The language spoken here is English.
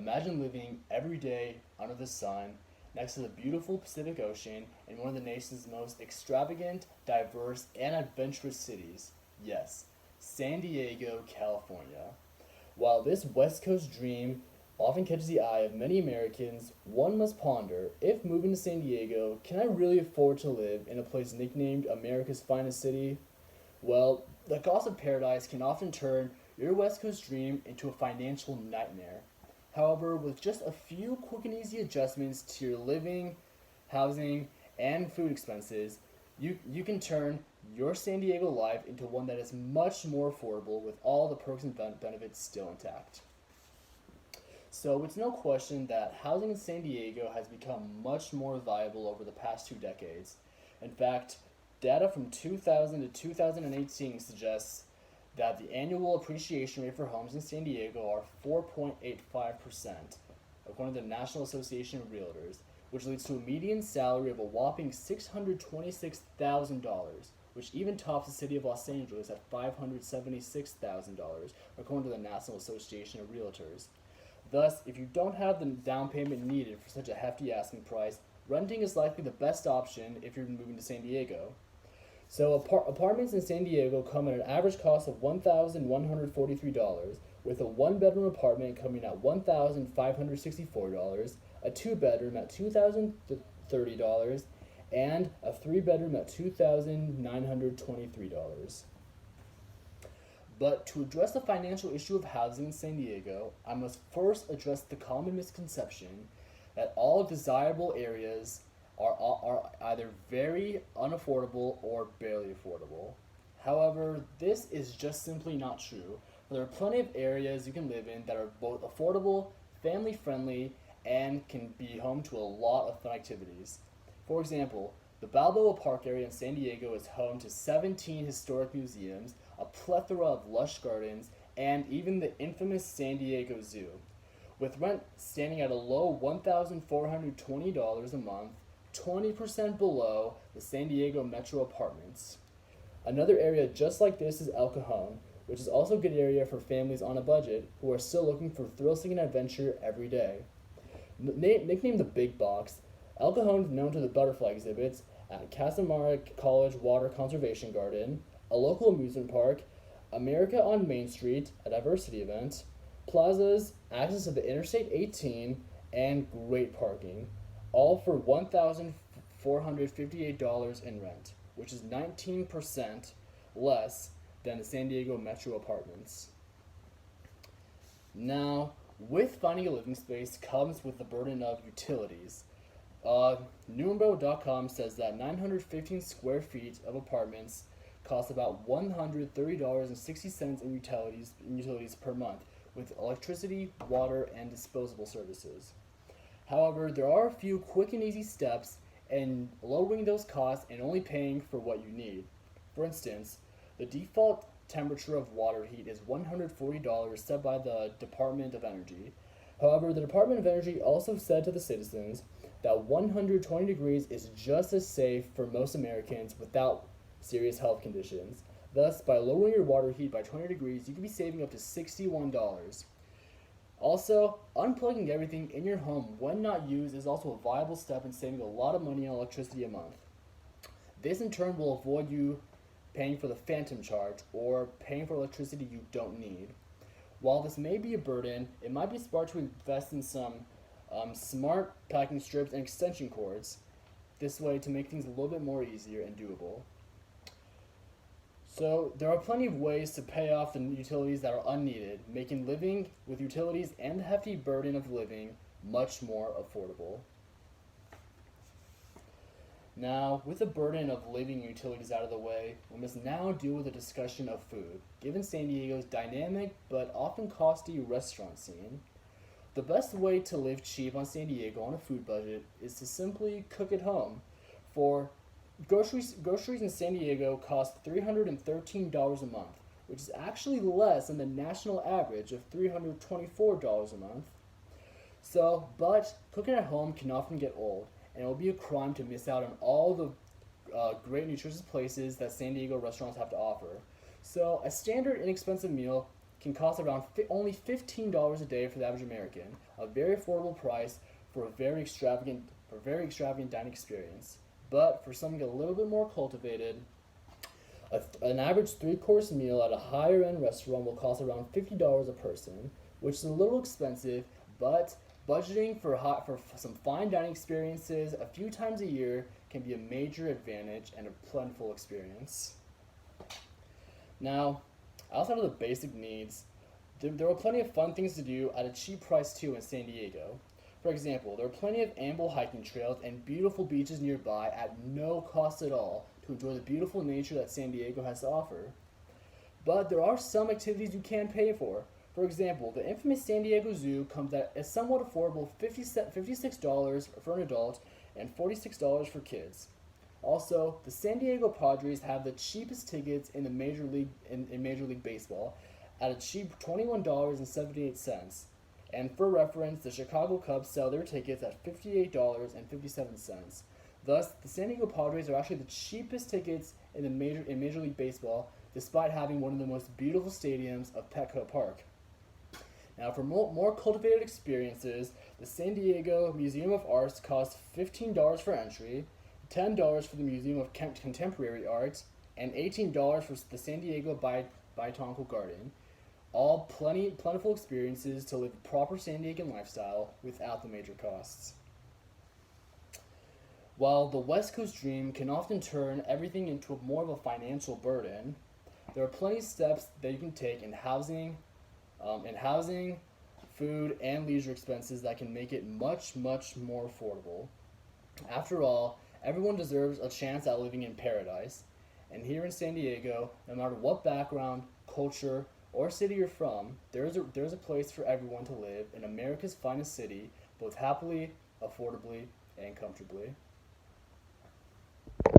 Imagine living every day under the sun next to the beautiful Pacific Ocean in one of the nation's most extravagant, diverse, and adventurous cities. Yes, San Diego, California. While this West Coast dream often catches the eye of many Americans, one must ponder if moving to San Diego, can I really afford to live in a place nicknamed America's finest city? Well, the cost of paradise can often turn your West Coast dream into a financial nightmare. However, with just a few quick and easy adjustments to your living, housing, and food expenses, you can turn your San Diego life into one that is much more affordable with all the perks and benefits still intact. So it's no question that housing in San Diego has become much more viable over the past 2 decades. In fact, data from 2000 to 2018 suggests that the annual appreciation rate for homes in San Diego are 4.85%, according to the National Association of Realtors, which leads to a median salary of a whopping $626,000, which even tops the city of Los Angeles at $576,000, according to the National Association of Realtors. Thus, if you don't have the down payment needed for such a hefty asking price, renting is likely the best option if you're moving to San Diego. So apartments in San Diego come at an average cost of $1,143, with a one-bedroom apartment coming at $1,564, a two-bedroom at $2,030, and a three-bedroom at $2,923. But to address the financial issue of housing in San Diego, I must first address the common misconception that all desirable areas are either very unaffordable or barely affordable. However, this is just simply not true. There are plenty of areas you can live in that are both affordable, family friendly, and can be home to a lot of fun activities. For example, the Balboa Park area in San Diego is home to 17 historic museums, a plethora of lush gardens, and even the infamous San Diego Zoo. With rent standing at a low $1,420 a month, 20% below the San Diego Metro apartments. Another area just like this is El Cajon, which is also a good area for families on a budget who are still looking for thrill-seeking adventure every day. Nicknamed the Big Box, El Cajon is known to the butterfly exhibits at Casamara College Water Conservation Garden, a local amusement park, America on Main Street, a diversity event, plazas, access to the Interstate 18, and great parking, all for $1,458 in rent, which is 19% less than the San Diego Metro apartments. Now, with finding a living space comes with the burden of utilities. Numero.com says that 915 square feet of apartments cost about $130.60 in utilities per month, with electricity, water, and disposable services. However, there are a few quick and easy steps in lowering those costs and only paying for what you need. For instance, the default temperature of water heat is $140 set by the Department of Energy. However, the Department of Energy also said to the citizens that 120 degrees is just as safe for most Americans without serious health conditions. Thus, by lowering your water heat by 20 degrees, you could be saving up to $61. Also, unplugging everything in your home when not used is also a viable step in saving a lot of money on electricity a month. This in turn will avoid you paying for the phantom charge or paying for electricity you don't need. While this may be a burden, it might be smart to invest in some smart packing strips and extension cords, this way to make things a little bit more easier and doable. So there are plenty of ways to pay off the utilities that are unneeded, making living with utilities and the hefty burden of living much more affordable. Now, with the burden of living utilities out of the way, we must now deal with the discussion of food, given San Diego's dynamic but often costly restaurant scene. The best way to live cheap on San Diego on a food budget is to simply cook at home. For groceries in San Diego cost $313 a month, which is actually less than the national average of $324 a month. But cooking at home can often get old, and it will be a crime to miss out on all the great nutritious places that San Diego restaurants have to offer. So a standard inexpensive meal can cost around only $15 a day for the average American, a very affordable price for a very extravagant dining experience. But for something a little bit more cultivated, an average three-course meal at a higher-end restaurant will cost around $50 a person, which is a little expensive, but budgeting for some fine dining experiences a few times a year can be a major advantage and a plentiful experience. Now, outside of the basic needs, there are plenty of fun things to do at a cheap price too in San Diego. For example, there are plenty of ample hiking trails and beautiful beaches nearby at no cost at all to enjoy the beautiful nature that San Diego has to offer. But there are some activities you can pay for. For example, the infamous San Diego Zoo comes at a somewhat affordable $56 for an adult and $46 for kids. Also, the San Diego Padres have the cheapest tickets in the Major League Baseball at a cheap $21.78. And for reference, the Chicago Cubs sell their tickets at $58.57. Thus, the San Diego Padres are actually the cheapest tickets in Major League Baseball, despite having one of the most beautiful stadiums of Petco Park. Now, for more cultivated experiences, the San Diego Museum of Arts costs $15 for entry, $10 for the Museum of Contemporary Art, and $18 for the San Diego Botanical Garden. All plentiful experiences to live a proper San Diegan lifestyle without the major costs. While the West Coast dream can often turn everything into more of a financial burden, there are plenty of steps that you can take in housing, food, and leisure expenses that can make it much, much more affordable. After all, everyone deserves a chance at living in paradise, and here in San Diego, no matter what background, culture, or city you're from, there's a place for everyone to live in America's finest city, both happily, affordably, and comfortably.